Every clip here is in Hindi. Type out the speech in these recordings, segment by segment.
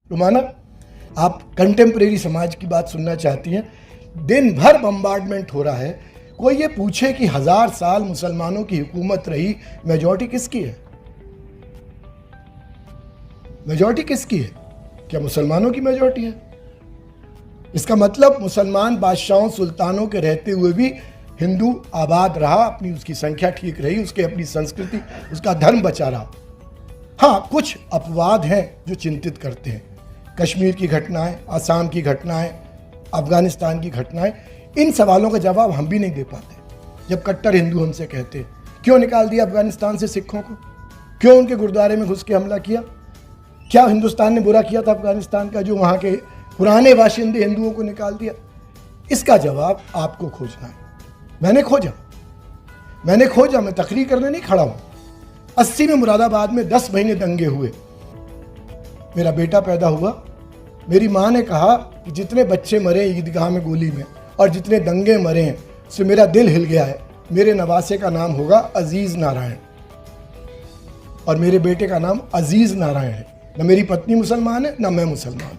रुमाना, आप कंटेम्प्रेरी समाज की बात सुनना चाहती हैं। दिन भर बम्बार्डमेंट हो रहा है, कोई ये पूछे कि 1000 साल मुसलमानों की हुकूमत रही, मेजॉरिटी किसकी है? मेजॉरिटी किसकी है? क्या मुसलमानों की मेजॉरिटी है? इसका मतलब मुसलमान बादशाहों सुल्तानों के रहते हुए भी हिंदू आबाद रहा, अपनी उसकी संख्या ठीक रही, उसके अपनी संस्कृति, उसका धर्म बचा रहा। हाँ, कुछ अपवाद हैं जो चिंतित करते हैं। कश्मीर की घटनाएं, आसाम की घटनाएं, अफगानिस्तान की घटनाएं, इन सवालों का जवाब हम भी नहीं दे पाते। जब कट्टर हिंदू हमसे कहते हैं क्यों निकाल दिया अफगानिस्तान से सिखों को, क्यों उनके गुरुद्वारे में घुस के हमला किया, क्या हिंदुस्तान ने बुरा किया था अफगानिस्तान का जो वहाँ के पुराने बाशिंदे हिंदुओं को निकाल दिया? इसका जवाब आपको खोजना है। मैंने खोजा, मैं तकरीर करने नहीं खड़ा हूँ। 80 में मुरादाबाद में 10 महीने दंगे हुए, मेरा बेटा पैदा हुआ। मेरी माँ ने कहा कि जितने बच्चे मरे ईदगाह में गोली में और जितने दंगे मरे हैं, उससे मेरा दिल हिल गया है। मेरे नवासे का नाम होगा अजीज़ नारायण और मेरे बेटे का नाम अजीज़ नारायण है। न मेरी पत्नी मुसलमान है, न मैं मुसलमान।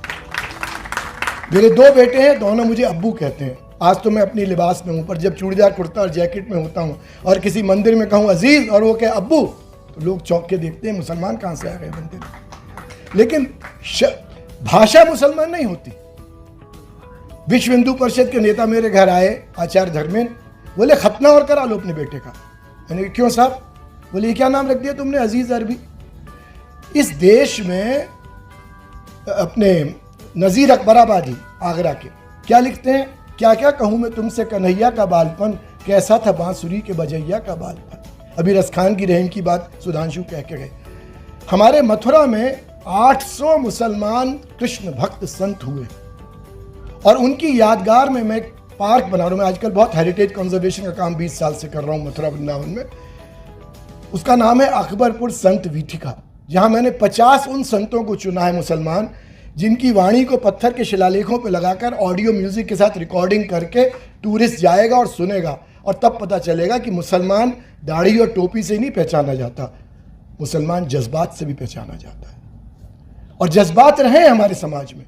मेरे 2 बेटे हैं, दोनों मुझे अब्बू कहते हैं। आज तो मैं अपनी लिबास में हूँ, पर जब चूड़ीदार कुर्ता और जैकेट में होता हूँ और किसी मंदिर में कहूँ अजीज़ और वो कहे अब्बू, तो लोग चौंक के देखते हैं मुसलमान कहाँ से आ गए मंदिर में। लेकिन भाषा मुसलमान नहीं होती। विश्व हिंदू परिषद के नेता मेरे घर आए, आचार्य धर्मेंद्र, बोले खतना और करा लो अपने बेटे का। मैंने कहा क्यों साहब? बोले ये क्या नाम रख दिया तुमने, अजीज अरबी। इस देश में अपने नज़ीर अकबराबादी आगरा के क्या लिखते हैं, क्या क्या कहूँ मैं तुमसे कन्हैया का बालपन, कैसा था बांसुरी के बजैया का बालपन। अभी रसखान की रहम की बात सुधांशु कह के गए। हमारे मथुरा में 800 मुसलमान कृष्ण भक्त संत हुए और उनकी यादगार में मैं पार्क बना रहा हूँ। मैं आजकल बहुत हेरिटेज कंजर्वेशन का काम 20 साल से कर रहा हूँ मथुरा वृंदावन में। उसका नाम है अकबरपुर संत वीथिका, जहाँ मैंने 50 उन संतों को चुना है मुसलमान, जिनकी वाणी को पत्थर के शिलालेखों पर लगाकर ऑडियो म्यूजिक के साथ रिकॉर्डिंग करके टूरिस्ट जाएगा और सुनेगा, और तब पता चलेगा कि मुसलमान दाढ़ी और टोपी से नहीं पहचाना जाता, मुसलमान जज्बात से भी पहचाना जाता है। और जज्बात रहे हमारे समाज में।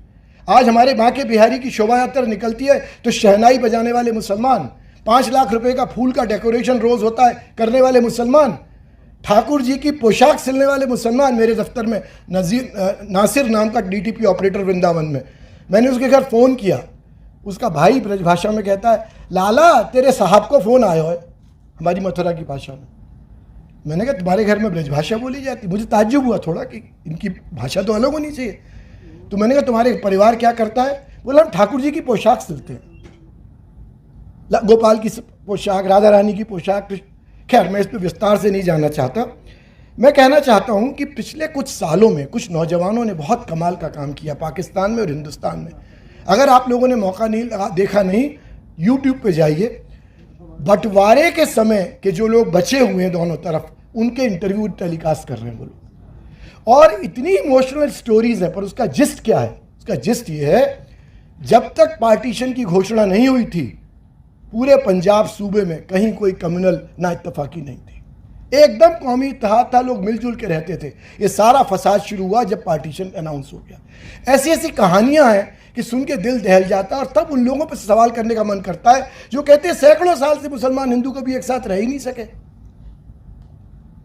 आज हमारे बांके बिहारी की शोभा यात्रा निकलती है तो शहनाई बजाने वाले मुसलमान, 5 लाख रुपए का फूल का डेकोरेशन रोज होता है करने वाले मुसलमान, ठाकुर जी की पोशाक सिलने वाले मुसलमान। मेरे दफ्तर में नासिर नाम का डीटीपी ऑपरेटर वृंदावन में, मैंने उसके घर फ़ोन किया। उसका भाई ब्रजभाषा में कहता है, लाला तेरे साहब को फ़ोन आया है, हमारी मथुरा की भाषा में। मैंने कहा तुम्हारे घर में ब्रजभाषा बोली जाती? मुझे ताज्जुब हुआ थोड़ा कि इनकी भाषा तो अलग होनी चाहिए। तो मैंने कहा तुम्हारे परिवार क्या करता है? बोला हम ठाकुर जी की पोशाक सिलते हैं, गोपाल की पोशाक, राधा रानी की पोशाक। खैर मैं इस पर विस्तार से नहीं जाना चाहता। मैं कहना चाहता हूँ कि पिछले कुछ सालों में कुछ नौजवानों ने बहुत कमाल का काम किया पाकिस्तान में और हिंदुस्तान में। अगर आप लोगों ने मौका नहीं देखा नहीं, यूट्यूब पे जाइए। बंटवारे के समय के जो लोग बचे हुए हैं दोनों तरफ, उनके इंटरव्यू टेलीकास्ट कर रहे हैं वो लोग, और इतनी इमोशनल स्टोरीज है। पर उसका जिस्ट क्या है? उसका जिस्ट ये है, जब तक पार्टीशन की घोषणा नहीं हुई थी पूरे पंजाब सूबे में कहीं कोई कम्युनल ना इत्तफाकी नहीं थी, एकदम कौमी इत्तेहाद था, लोग मिलजुल के रहते थे। ये सारा फसाद शुरू हुआ जब पार्टीशन अनाउंस हो गया। ऐसी ऐसी कहानियां हैं कि सुन के दिल दहल जाता है, और तब उन लोगों पर सवाल करने का मन करता है जो कहते हैं सैकड़ों साल से मुसलमान हिंदू कभी एक साथ रह ही नहीं सके।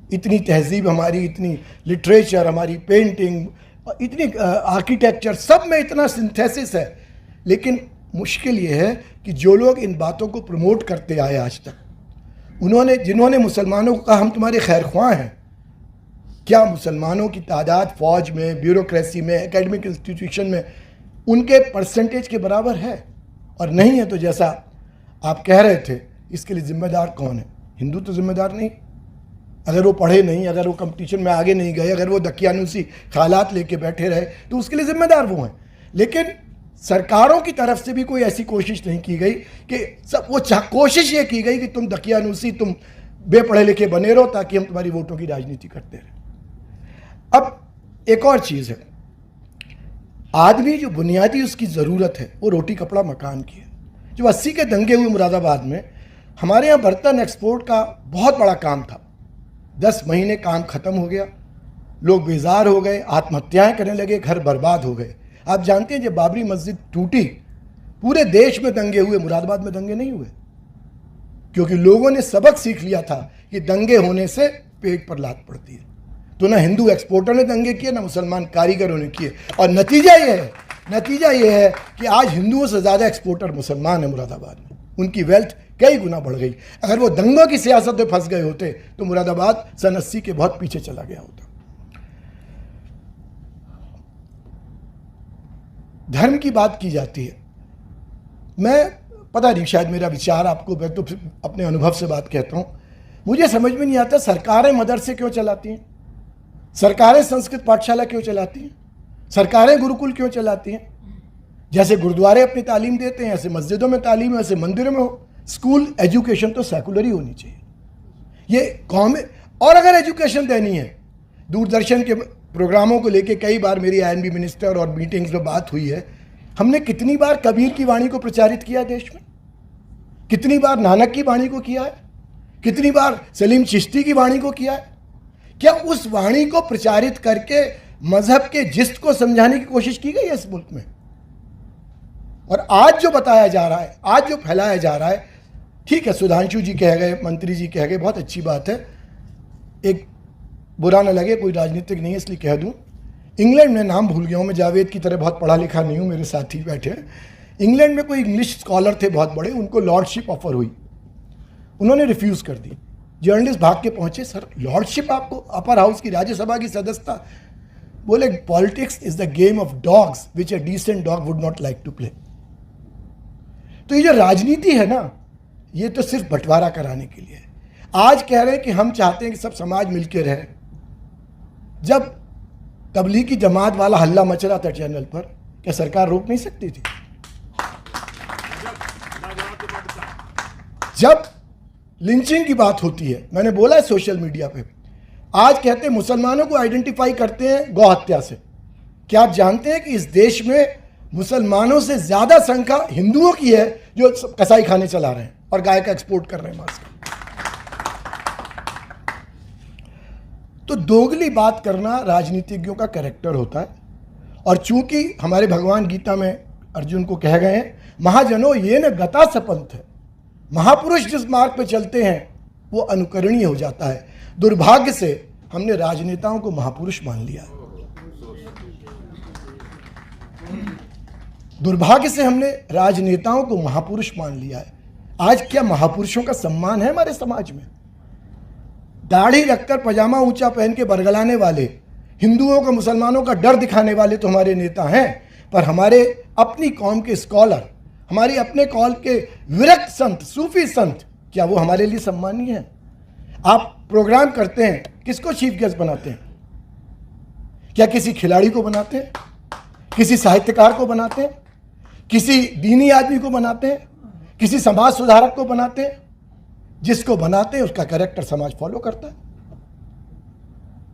इतनी तहजीब हमारी, इतनी लिटरेचर हमारी, पेंटिंग, इतनी आर्किटेक्चर, सब में इतना सिंथेसिस है। लेकिन मुश्किल ये है कि जो लोग इन बातों को प्रमोट करते आए आज तक, जिन्होंने मुसलमानों को कहा हम तुम्हारे खैर ख्वाह हैं, क्या मुसलमानों की तादाद फौज में, ब्यूरोक्रेसी में, एकेडमिक इंस्टीट्यूशन में उनके परसेंटेज के बराबर है? और नहीं है तो जैसा आप कह रहे थे, इसके लिए जिम्मेदार कौन है? हिंदू तो जिम्मेदार नहीं। अगर वो पढ़े नहीं, अगर वो कंपटीशन में आगे नहीं गए, अगर वो दकियानुसी ख्यालात लेके बैठे रहे, तो उसके लिए जिम्मेदार वो हैं। लेकिन सरकारों की तरफ से भी कोई ऐसी कोशिश नहीं की गई कि सब वो कोशिश ये की गई कि तुम दकियानुसी, तुम बेपढ़े लिखे बने रहो ताकि हम तुम्हारी वोटों की राजनीति करते रहें। अब एक और चीज़ है, आदमी जो बुनियादी उसकी ज़रूरत है वो रोटी कपड़ा मकान की है। जो 80 के दंगे हुए मुरादाबाद में, हमारे यहाँ बर्तन एक्सपोर्ट का बहुत बड़ा काम था। 10 महीने काम ख़त्म हो गया, लोग बेजार हो गए, आत्महत्याएं करने लगे, घर बर्बाद हो गए। आप जानते हैं जब बाबरी मस्जिद टूटी पूरे देश में दंगे हुए, मुरादाबाद में दंगे नहीं हुए, क्योंकि लोगों ने सबक सीख लिया था कि दंगे होने से पेट पर लात पड़ती है। तो ना हिंदू एक्सपोर्टर ने दंगे किए, ना मुसलमान कारीगरों ने किए, और नतीजा ये है कि आज हिंदुओं से ज़्यादा एक्सपोर्टर मुसलमान है मुरादाबाद में। उनकी वेल्थ कई गुना बढ़ गई। अगर वो दंगों की सियासत में फंस गए होते तो मुरादाबाद सन 80 के बहुत पीछे चला गया होता। धर्म की बात की जाती है, मैं पता नहीं, शायद मेरा विचार आपको, मैं तो अपने अनुभव से बात कहता हूँ, मुझे समझ में नहीं आता सरकारें मदरसे क्यों चलाती हैं, सरकारें संस्कृत पाठशाला क्यों चलाती हैं, सरकारें गुरुकुल क्यों चलाती हैं। जैसे गुरुद्वारे अपनी तालीम देते हैं, ऐसे मस्जिदों में तालीम है, ऐसे मंदिरों में हो। स्कूल एजुकेशन तो सेकुलर ही होनी चाहिए, ये कौम। और अगर एजुकेशन देनी है, दूरदर्शन के प्रोग्रामों को लेके कई बार मेरी INB मिनिस्टर और मीटिंग्स में बात हुई है। हमने कितनी बार कबीर की वाणी को प्रचारित किया देश में, कितनी बार नानक की वाणी को किया है, कितनी बार सलीम चिश्ती की वाणी को किया है। क्या उस वाणी को प्रचारित करके मजहब के जिस्त को समझाने की कोशिश की गई है इस मुल्क में? और आज जो बताया जा रहा है, आज जो फैलाया जा रहा है, ठीक है, सुधांशु जी कह गए, मंत्री जी कह गए, बहुत अच्छी बात है। एक बुरा न लगे, कोई राजनीतिक नहीं है इसलिए कह दूं, इंग्लैंड में, नाम भूल गया हूँ मैं, जावेद की तरह बहुत पढ़ा लिखा नहीं हूँ, मेरे साथी बैठे हैं। इंग्लैंड में कोई इंग्लिश स्कॉलर थे बहुत बड़े, उनको लॉर्डशिप ऑफर हुई, उन्होंने रिफ्यूज़ कर दी। जर्नलिस्ट भाग के पहुंचे, सर लॉर्डशिप आपको, अपर हाउस की राज्यसभा की सदस्यता? बोले politics is the game of dogs which a decent dog would not like to play. तो ये जो राजनीति है ना, ये तो सिर्फ बंटवारा कराने के लिए है। आज कह रहे हैं कि हम चाहते हैं कि सब समाज मिलकर रहे। जब तबलीगी जमात वाला हल्ला मच रहा था चैनल पर, क्या सरकार रोक नहीं सकती थी? जब लिंचिंग की बात होती है, मैंने बोला है सोशल मीडिया पे, आज कहते हैं मुसलमानों को आइडेंटिफाई करते हैं गौ हत्या से। क्या आप जानते हैं कि इस देश में मुसलमानों से ज्यादा संख्या हिंदुओं की है जो कसाई खाने चला रहे हैं और गाय का एक्सपोर्ट कर रहे हैं मांस का। तो दोगली बात करना राजनीतिज्ञों का कैरेक्टर होता है। और चूंकि हमारे भगवान गीता में अर्जुन को कह गए हैं, महाजनों ये न गता सपंथ है, महापुरुष जिस मार्ग पे चलते हैं वो अनुकरणीय हो जाता है। दुर्भाग्य से हमने राजनेताओं को महापुरुष मान लिया, दुर्भाग्य से हमने राजनेताओं को महापुरुष मान लिया है। आज क्या महापुरुषों का सम्मान है हमारे समाज में? दाढ़ी रखकर पजामा ऊंचा पहन के बरगलाने वाले, हिंदुओं का मुसलमानों का डर दिखाने वाले तो हमारे नेता हैं, पर हमारे अपनी कौम के स्कॉलर, हमारी अपने कौम के विरक्त संत, सूफी संत, क्या वो हमारे लिए सम्मानीय है? आप प्रोग्राम करते हैं, किसको चीफ गेस्ट बनाते हैं? क्या किसी खिलाड़ी को बनाते हैं, किसी साहित्यकार को बनाते हैं, किसी दीनी आदमी को बनाते हैं, किसी समाज सुधारक को बनाते हैं? जिसको बनाते हैं उसका कैरेक्टर समाज फॉलो करता है।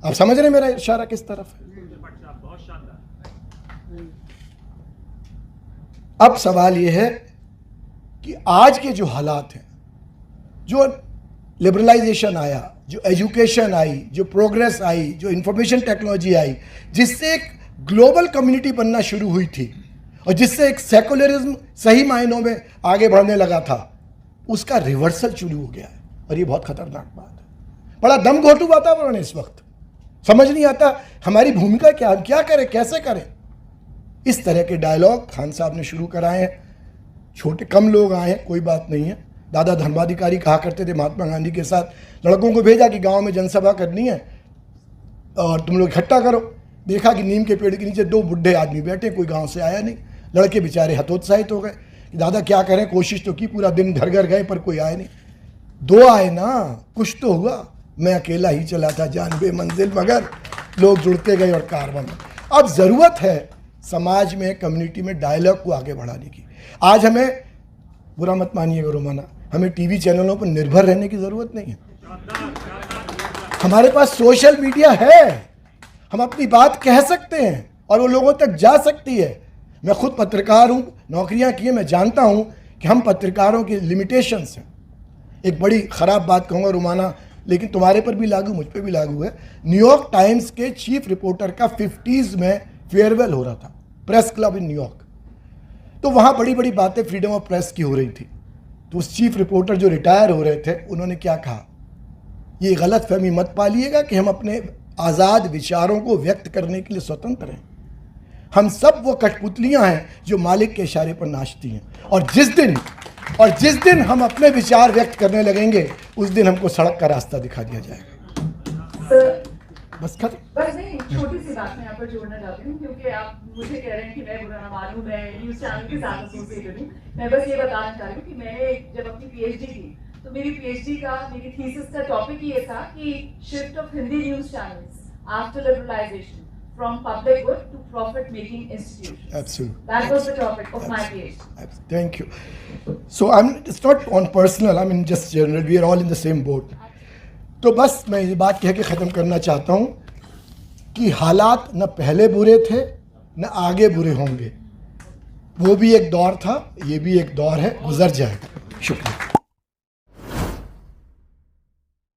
आप समझ रहे हैं मेरा इशारा किस तरफ है? अब सवाल यह है कि आज के जो हालात हैं, जो लिबरलाइजेशन आया, जो एजुकेशन आई, जो प्रोग्रेस आई, जो इंफॉर्मेशन टेक्नोलॉजी आई, जिससे एक ग्लोबल कम्युनिटी बनना शुरू हुई थी और जिससे एक सेकुलरिज्म सही मायनों में आगे बढ़ने लगा था, उसका रिवर्सल शुरू हो गया है। और ये बहुत खतरनाक बात है। बड़ा दम घोटू वातावरण है इस वक्त। समझ नहीं आता हमारी भूमिका क्या, हम क्या करें, कैसे करें। इस तरह के डायलॉग खान साहब ने शुरू कराए हैं। छोटे कम लोग आए हैं, कोई बात नहीं है। दादा धर्माधिकारी कहा करते थे महात्मा गांधी के साथ, लड़कों को भेजा कि गांव में जनसभा करनी है और तुम लोग इकट्ठा करो। देखा कि नीम के पेड़ के नीचे 2 बुढ़े आदमी बैठे, कोई गांव से आया नहीं। लड़के बेचारे हतोत्साहित हो गए कि दादा क्या करें, कोशिश तो की, पूरा दिन घर घर गए पर कोई आया नहीं। 2 आए ना, कुछ तो हुआ। मैं अकेला ही चला था जानबे मंजिल, मगर लोग जुड़ते गए और कारवां। अब ज़रूरत है समाज में, कम्युनिटी में डायलॉग को आगे बढ़ाने की। आज हमें, बुरा मत मानिएगा रोमाना, हमें टीवी चैनलों पर निर्भर रहने की ज़रूरत नहीं है। हमारे पास सोशल मीडिया है, हम अपनी बात कह सकते हैं और वो लोगों तक जा सकती है। मैं खुद पत्रकार हूँ, नौकरियाँ की हैं, मैं जानता हूँ कि हम पत्रकारों की लिमिटेशंस हैं। एक बड़ी ख़राब बात कहूँगा रोमाना, लेकिन तुम्हारे पर भी लागू, मुझ पर भी लागू है। न्यूयॉर्क टाइम्स के चीफ रिपोर्टर का 50s में फेयरवेल हो रहा था, प्रेस क्लब इन न्यूयॉर्क। तो वहाँ बड़ी बड़ी बातें फ्रीडम ऑफ प्रेस की हो रही थी। तो उस चीफ रिपोर्टर जो रिटायर हो रहे थे, उन्होंने क्या कहा, ये गलत फहमी मत पालिएगा कि हम अपने आज़ाद विचारों को व्यक्त करने के लिए स्वतंत्र हैं। हम सब वो कठपुतलियाँ हैं जो मालिक के इशारे पर नाचती हैं, और जिस दिन हम अपने विचार व्यक्त करने लगेंगे, उस दिन हमको सड़क का रास्ता दिखा दिया जाएगा। बस खत्म। बस नहीं, छोटी सी बात मैं यहाँ पर जोड़ना चाहती हूँ, क्योंकि आप मुझे कह रहे हैं कि मैं बुरा ना मानूं, मैं न्यूज़ चैनल के साथ एसोसिएटेड हूँ। मैं बस ये बताना चाह रही हूँ कि मैंने जब अपनी पीएचडी की, तो मेरी पीएचडी का, मेरी थीसिस का टॉपिक ये था कि shift of Hindi news channels after liberalisation from public good to profit-making institutions. Absolutely. That was the topic of my PhD. Thank you. So it's not on personal, I mean just general, we are all in the same boat. तो बस मैं ये बात कह के ख़त्म करना चाहता हूँ कि हालात न पहले बुरे थे न आगे बुरे होंगे। वो भी एक दौर था, ये भी एक दौर है, गुजर जाएगा। शुक्रिया।